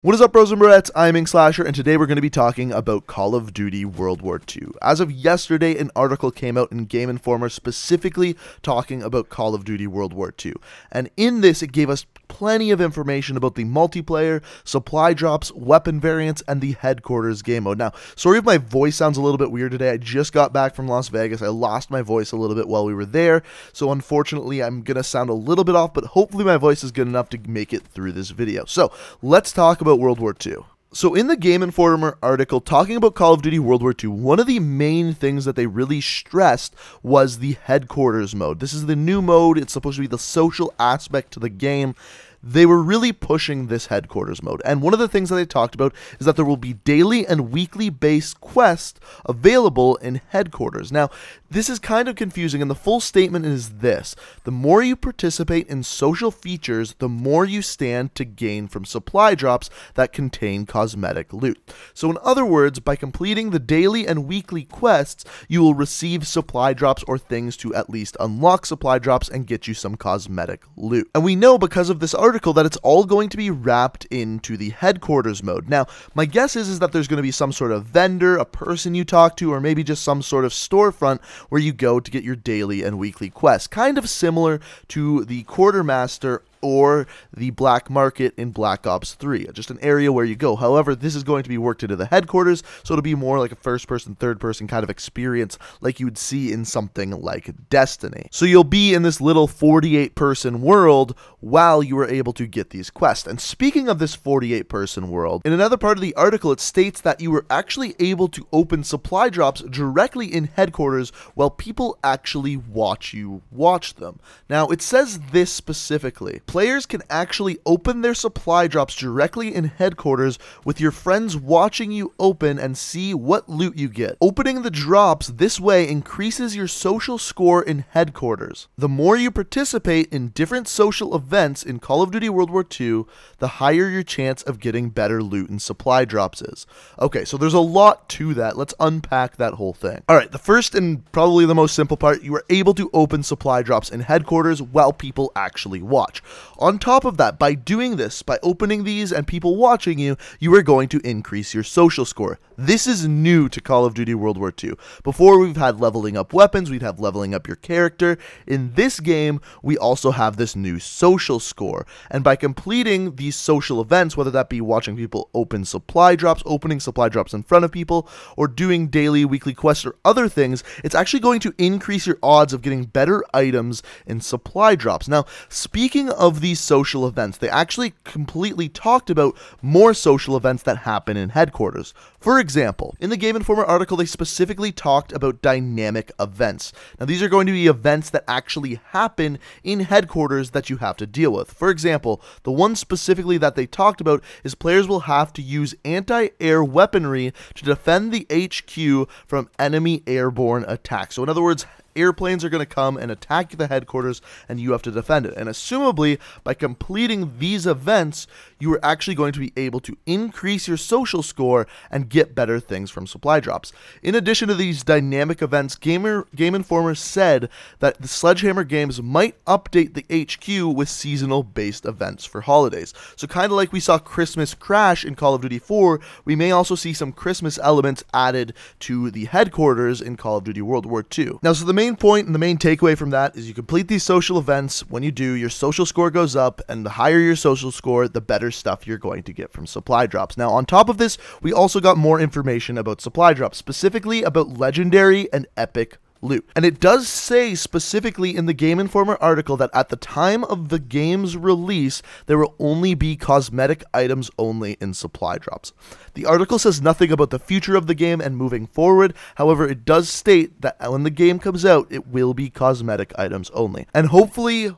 What is up, bros and broettes? I'm Inkslasher, and today we're going to be talking about Call of Duty World War II. As of yesterday, an article came out in Game Informer specifically talking about Call of Duty World War II. And in this, it gave us plenty of information about the multiplayer, supply drops, weapon variants, and the headquarters game mode. Now, sorry if my voice sounds a little bit weird today. I just got back from Las Vegas. I lost my voice a little bit while we were there, so unfortunately, I'm going to sound a little bit off, but hopefully my voice is good enough to make it through this video. So, let's talk about World War II. So in the Game Informer article talking about Call of Duty World War II, one of the main things that they really stressed was the headquarters mode. This is the new mode. It's supposed to be the social aspect to the game. They were really pushing this headquarters mode, and one of the things that they talked about is that there will be daily and weekly based quests available in headquarters. Now, this is kind of confusing, and the full statement is this: the more you participate in social features, the more you stand to gain from supply drops that contain cosmetic loot. So in other words, by completing the daily and weekly quests, you will receive supply drops or things to at least unlock supply drops and get you some cosmetic loot. And we know because of this article that it's all going to be wrapped into the headquarters mode. Now, my guess is that there's going to be some sort of vendor, a person you talk to, or maybe just some sort of storefront where you go to get your daily and weekly quests, kind of similar to the quartermaster or the black market in Black Ops 3, just an area where you go. However, this is going to be worked into the headquarters, so it'll be more like a first-person, third-person kind of experience like you would see in something like Destiny. So you'll be in this little 48-person world while you are able to get these quests. And speaking of this 48-person world, in another part of the article, it states that you were actually able to open supply drops directly in headquarters while people actually watch you watch them. Now, it says this specifically: players can actually open their supply drops directly in headquarters with your friends watching you open and see what loot you get. Opening the drops this way increases your social score in headquarters. The more you participate in different social events in Call of Duty World War II, the higher your chance of getting better loot and supply drops is. Okay, so there's a lot to that. Let's unpack that whole thing. Alright, the first and probably the most simple part: you are able to open supply drops in headquarters while people actually watch. On top of that, by doing this, by opening these and people watching you, you are going to increase your social score. This is new to Call of Duty World War II. Before, we've had leveling up weapons, we'd have leveling up your character. In this game, we also have this new social score. And by completing these social events, whether that be watching people open supply drops, opening supply drops in front of people, or doing daily, weekly quests or other things, it's actually going to increase your odds of getting better items and supply drops. Now, speaking of these social events, they actually completely talked about more social events that happen in headquarters. For example, in the Game Informer article, they specifically talked about dynamic events. Now, these are going to be events that actually happen in headquarters that you have to deal with. For example, the one specifically that they talked about is players will have to use anti-air weaponry to defend the HQ from enemy airborne attacks. So in other words, airplanes are going to come and attack the headquarters, and you have to defend it. And assumably, by completing these events, you are actually going to be able to increase your social score and get better things from supply drops. In addition to these dynamic events, Game Informer said that the Sledgehammer Games might update the HQ with seasonal-based events for holidays. So kind of like we saw Christmas crash in Call of Duty 4, we may also see some Christmas elements added to the headquarters in Call of Duty World War II. Now, so the main point and the main takeaway from that is you complete these social events. When you do, your social score goes up, and the higher your social score, the better stuff you're going to get from supply drops. Now, on top of this, we also got more information about supply drops, specifically about legendary and epic loot. And it does say specifically in the Game Informer article that at the time of the game's release, there will only be cosmetic items only in supply drops. The article says nothing about the future of the game and moving forward. However, it does state that when the game comes out, it will be cosmetic items only. And hopefully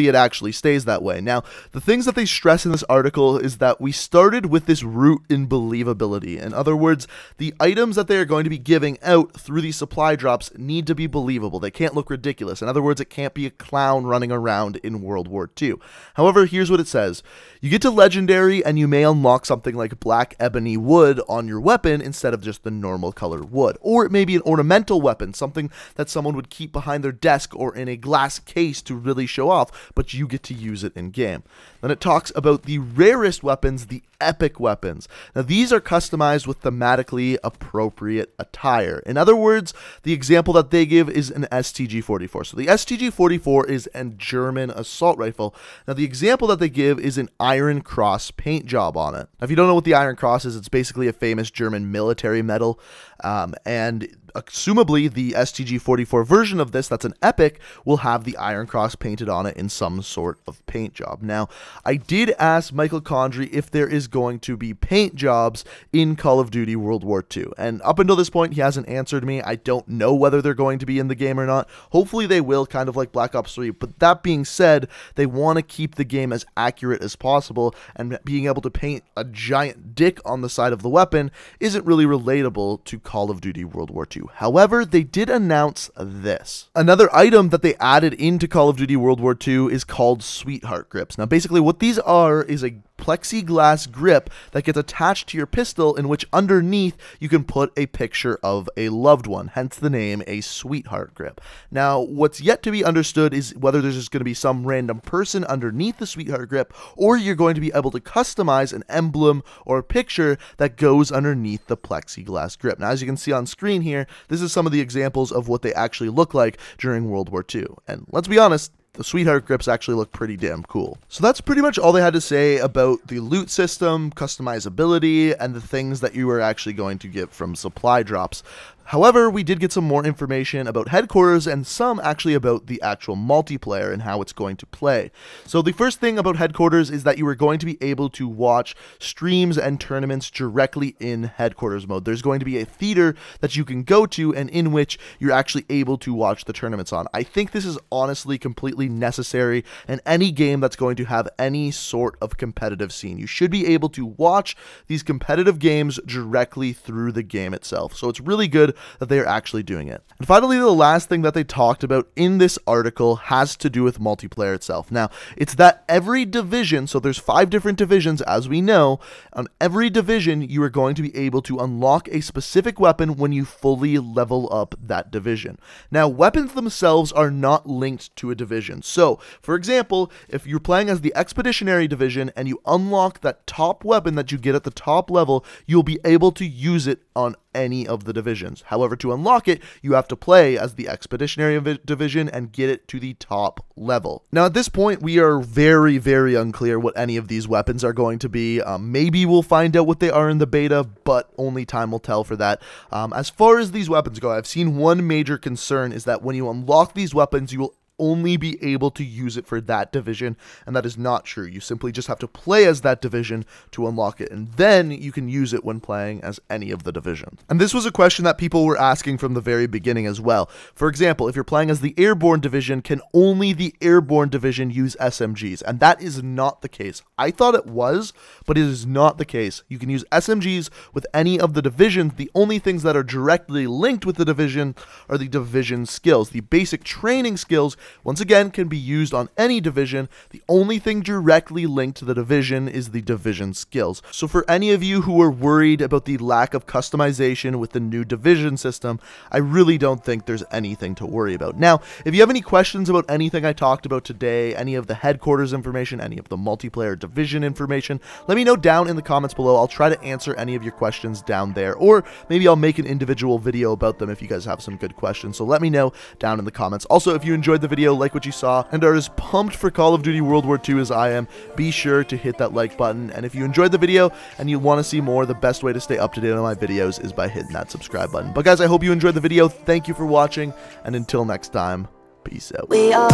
it actually stays that way. Now, the things that they stress in this article is that we started with this root in believability. In other words, the items that they are going to be giving out through these supply drops need to be believable. They can't look ridiculous. In other words, it can't be a clown running around in World War II. However, here's what it says. You get to Legendary and you may unlock something like black ebony wood on your weapon instead of just the normal color wood. Or it may be an ornamental weapon, something that someone would keep behind their desk or in a glass case to really show off, but you get to use it in game. Then it talks about the rarest weapons, the epic weapons. Now these are customized with thematically appropriate attire. In other words, the example that they give is an STG-44. So the STG-44 is a German assault rifle. Now the example that they give is an Iron Cross paint job on it. Now if you don't know what the Iron Cross is, it's basically a famous German military medal, and assumably the STG-44 version of this, that's an epic, will have the Iron Cross painted on it in some sort of paint job. Now, I did ask Michael Condrey if there is going to be paint jobs in Call of Duty World War II, and up until this point, he hasn't answered me. I don't know whether they're going to be in the game or not. Hopefully they will, kind of like Black Ops 3, but that being said, they want to keep the game as accurate as possible, and being able to paint a giant dick on the side of the weapon isn't really relatable to Call of Duty World War II. However, they did announce this. Another item that they added into Call of Duty World War II is called Sweetheart Grips. Now, basically what these are is a plexiglass grip that gets attached to your pistol, in which underneath you can put a picture of a loved one, hence the name a Sweetheart Grip. Now, what's yet to be understood is whether there's just going to be some random person underneath the Sweetheart Grip, or you're going to be able to customize an emblem or a picture that goes underneath the plexiglass grip. Now, as you can see on screen here, this is some of the examples of what they actually look like during World War II. And let's be honest, the Sweetheart Grips actually look pretty damn cool. So that's pretty much all they had to say about the loot system, customizability, and the things that you are actually going to get from supply drops. However, we did get some more information about headquarters, and some actually about the actual multiplayer and how it's going to play. So the first thing about headquarters is that you are going to be able to watch streams and tournaments directly in headquarters mode. There's going to be a theater that you can go to, and in which you're actually able to watch the tournaments on. I think this is honestly completely necessary in any game that's going to have any sort of competitive scene. You should be able to watch these competitive games directly through the game itself. So it's really good that they are actually doing it. And finally, the last thing that they talked about in this article has to do with multiplayer itself. Now, it's that every division, so there's 5 different divisions, as we know, on every division you are going to be able to unlock a specific weapon when you fully level up that division. Now, weapons themselves are not linked to a division. So, for example, if you're playing as the Expeditionary Division and you unlock that top weapon that you get at the top level, you'll be able to use it on any of the divisions. However, to unlock it, you have to play as the Expeditionary Division and get it to the top level. Now, at this point, we are very, very unclear what any of these weapons are going to be. Maybe we'll find out what they are in the beta, but only time will tell for that. As far as these weapons go, I've seen one major concern is that when you unlock these weapons, you will only be able to use it for that division, and that is not true. You simply just have to play as that division to unlock it, and then you can use it when playing as any of the divisions. And this was a question that people were asking from the very beginning as well. For example, if you're playing as the Airborne Division, can only the Airborne Division use SMGs? And that is not the case. I thought it was, but it is not the case. You can use SMGs with any of the divisions. The only things that are directly linked with the division are the division skills. The basic training skills, once again, can be used on any division. The only thing directly linked to the division is the division skills. So for any of you who are worried about the lack of customization with the new division system, I really don't think there's anything to worry about. Now, if you have any questions about anything I talked about today, any of the headquarters information, any of the multiplayer division information, let me know down in the comments below. I'll try to answer any of your questions down there, or maybe I'll make an individual video about them if you guys have some good questions. So let me know down in the comments. Also, if you enjoyed the video, like what you saw, and are as pumped for Call of Duty World War II as I am, be sure to hit that like button. And if you enjoyed the video and you want to see more, the best way to stay up to date on my videos is by hitting that subscribe button. But guys, I hope you enjoyed the video. Thank you for watching, and until next time, peace out. We are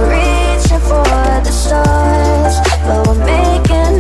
reaching for the stars, but we're making